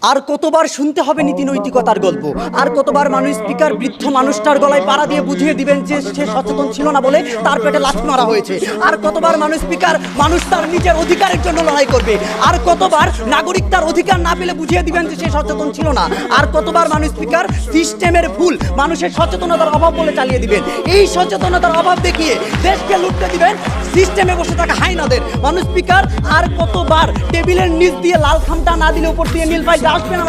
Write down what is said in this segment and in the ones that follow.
আর কতবার শুনতে হবে নীতি নৈতিকতার গল্প? আর কতবার মানুষ স্পিকার বৃদ্ধ মানুষটার গলায় পাড়া দিয়ে বুঝিয়ে দিবেন যে সে সচেতন ছিল না বলে তার পেটে লাথি মারা হয়েছে? আর কতবার মানুষ স্পিকার মানুষ তার নিজের অধিকারের জন্য লড়াই করবে? আর কতবার নাগরিক তার অধিকার না পেলে বুঝিয়ে দিবেন যে সে সচেতন ছিল না? আর কতবার মানুষ স্পিকার সিস্টেমের ভুল মানুষের সচেতনতার অভাব বলে চালিয়ে দিবেন? এই সচেতনতার অভাব দেখিয়ে দেশকে লুটতে দিবেন সিস্টেমে বসে থাকা হাইনাদের। মানুষ স্পিকার আর কতবার টেবিলের নিচ দিয়ে লাল খামটা না দিলে উপর দিয়ে নীল পাই আসবে না?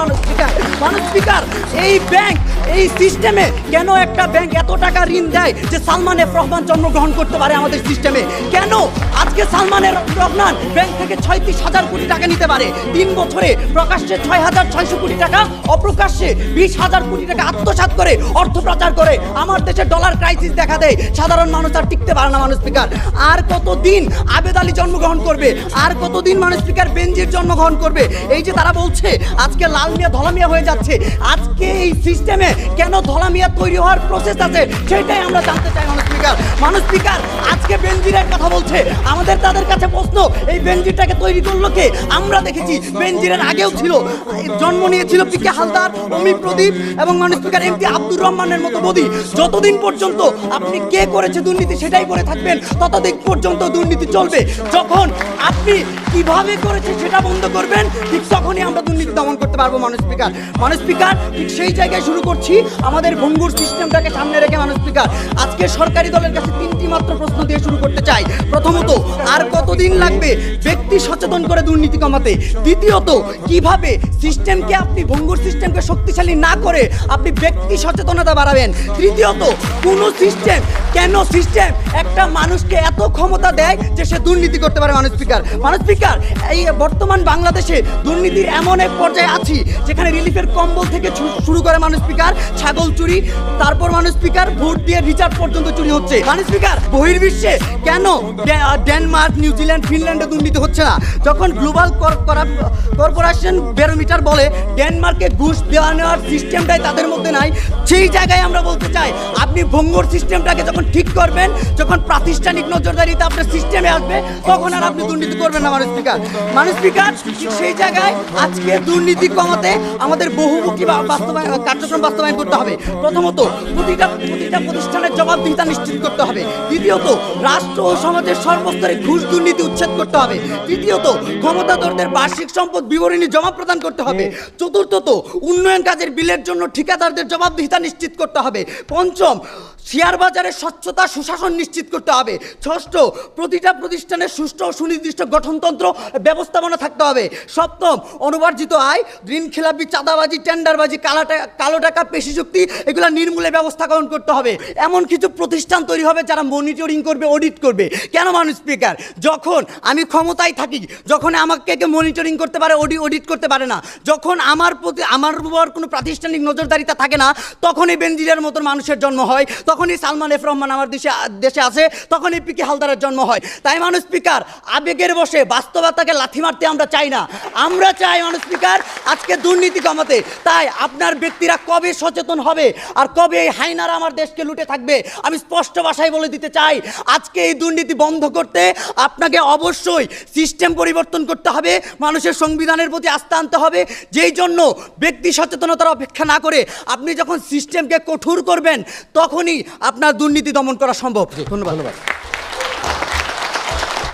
মানুষ স্পিকার এই ব্যাংক এই সিস্টেমে কেন একটা ব্যাংক এত টাকা ঋণ দেয় যে সালমান এফ রহমান জন্মগ্রহণ করতে পারে আমাদের সিস্টেমে? কেন আজকে সালমান এফ রহমান ব্যাংক থেকে 36,000 কোটি টাকা নিতে পারে? 3 বছরে প্রকাশ্যে 6,600 কোটি টাকা, অপ্রকাশ্যে 20,000 কোটি টাকা আত্মসাৎ করে অর্থ প্রচার করে আমার দেশে ডলার ক্রাইসিস দেখা দেয়। সাধারণ মানুষ আর টিকতে পারে না। মানুষ স্পিকার আর কতদিন আবেদ আলী জন্মগ্রহণ করবে? আর কতদিন মানুষ স্পিকার বেনজির জন্মগ্রহণ করবে? এই যে তারা বলছে আজকে লাল মিয়া ধলা মিয়া হয়ে যাচ্ছে, আজকে এই সিস্টেমে কেন ধলা মিয়া তৈরি হওয়ার প্রসেস আছে সেটাই আমরা জানতে চাই। মানুষ স্পিকার আজকে বেনজিরের কথা বলছে, আমাদের তাদের কাছে প্রশ্ন, এই বেনজিরটাকে তৈরি করলো কে? আমরা দেখেছি বেনজিরের আগেও ছিল, জন্ম নিয়েছিল পি কে হালদার, অমি প্রদীপ এবং মানুষ স্পিকার এমপি আব্দুর রহমানের মতো মোদি। যতদিন পর্যন্ত আপনি কে করেছে দুর্নীতি সেটাই করে থাকবেন, ততদিন পর্যন্ত দুর্নীতি চলবে। যখন আপনি কিভাবে করেছে সেটা বন্ধ করবেন, ঠিক তখনই আমরা দুর্নীতি দমন করতে পারবো। মানুষ স্পিকার ঠিক সেই জায়গায় শুরু করছি আমাদের ভঙ্গুর সিস্টেমটাকে সামনে রেখে। মানুষ স্পিকার আজকে সরকারি দলের কাছে 3টি মাত্র প্রশ্ন দিয়ে শুরু করতে চাই। প্রথমত, আর কতদিন লাগবে ব্যক্তি সচেতন করে দুর্নীতি কমাতে? দ্বিতীয়ত, কিভাবে সিস্টেমকে আপনি ভঙ্গুর সিস্টেমকে শক্তিশালী না করে আপনি ব্যক্তি সচেতনতা বাড়াবেন? তৃতীয়ত, কোন সিস্টেম কেন সিস্টেম একটা মানুষকে এত ক্ষমতা দেয় যে সে দুর্নীতি করতে পারে? মানুষ স্পিকার এই বর্তমান বাংলাদেশে দুর্নীতির এমন এক পর্যায়ে আছি যেখানে রিলিফের কম্বল থেকে শুরু করে মানুষ স্পিকার ছাগল চুরি, তারপর মানুষ স্পিকার ভোট দিয়ে রিচার্জ পর্যন্ত চুরি হচ্ছে। মানুষ স্পিকার বহির্বিশ্বে কেন ডেনমার্ক, নিউজিল্যান্ড, ফিনল্যান্ডে দুর্নীতি হচ্ছে না? যখন গ্লোবাল কর্পোরেশন ব্যারোমিটার বলে ডেনমার্কে ঘুষ দেওয়া নেওয়ার সিস্টেমটাই তাদের মধ্যে নাই, সেই জায়গায় আমরা বলতে চাই আপনি ভঙ্গুর সিস্টেমটাকে যখন ঠিক করবেন, যখন প্রাতিষ্ঠানিক নজরদারিতে আপনার সিস্টেমে আসবে, তখন আর আপনি দুর্নীতি করবেন না। মানুষ স্পিকার সেই জায়গায় আজকে দুর্নীতি কমাতে আমাদের বহুমুখী কার্যক্রম বাস্তবায়ন করতে হবে। প্রথমত, প্রতিটা প্রতিষ্ঠানের জবাবদিহিতা নিশ্চিত করতে হবে। দ্বিতীয়ত, রাষ্ট্র ও সমাজের সর্বস্তরে ঘুষ দুর্নীতি উচ্ছেদ করতে হবে। তৃতীয়ত, ক্ষমতাধরদের বার্ষিক সম্পদ বিবরণী জমা প্রদান করতে হবে। চতুর্থত, উন্নয়ন কাজের বিলের জন্য ঠিকাদারদের জবাবদিহিতা নিশ্চিত করতে হবে। পঞ্চম, শেয়ার বাজারের স্বচ্ছতা সুশাসন নিশ্চিত করতে হবে। ষষ্ঠ, প্রতিটা প্রতিষ্ঠানের সুষ্ঠু ও সুনির্দিষ্ট গঠনতন্ত্র ব্যবস্থাপনা থাকতে হবে। সপ্তম, অনুবার্জিত আয়, ঋণ খেলাপি, চাঁদাবাজি, টেন্ডারবাজি, কালো টাকা, পেশি চুক্তি এগুলো নির্মূলে ব্যবস্থা গ্রহণ করতে হবে। এমন কিছু প্রতিষ্ঠান তৈরি হবে যারা মনিটরিং করবে, অডিট করবে। কেন মানুষ স্পিকার? যখন আমি ক্ষমতায় থাকি, যখন আমাকে কেউ মনিটরিং করতে পারে, অডিট করতে পারে না, যখন আমার উপর কোনো প্রাতিষ্ঠানিক নজরদারিতা থাকে না, তখনই বেনজিরের মতন মানুষের জন্ম হয়, তখনই সালমান এফ রহমান আমার দেশে আসে, তখনই পি কে হালদারের জন্ম হয়। তাই মানুষ স্পিকার আবেগের বসে বাস্তবতাকে লাথি মারতে আমরা চাই না। আমরা চাই মানুষ স্পিকার আজকে দুর্নীতি কমাতে। তাই আপনার ব্যক্তিরা কবে সচেতন হবে আর কবে এই হাইনারা আমার দেশকে লুটে থাকবে? আমি স্পষ্ট ভাষায় বলে দিতে চাই, আজকে এই দুর্নীতি বন্ধ করতে আপনাকে অবশ্যই সিস্টেম পরিবর্তন করতে হবে, মানুষের সংবিধানের প্রতি আস্থা আনতে হবে। যেই জন্য ব্যক্তি সচেতনতার অপেক্ষা না করে আপনি যখন সিস্টেমকে কঠোর করবেন, তখনই আপনার দুর্নীতি দমন করা সম্ভব। ধন্যবাদ।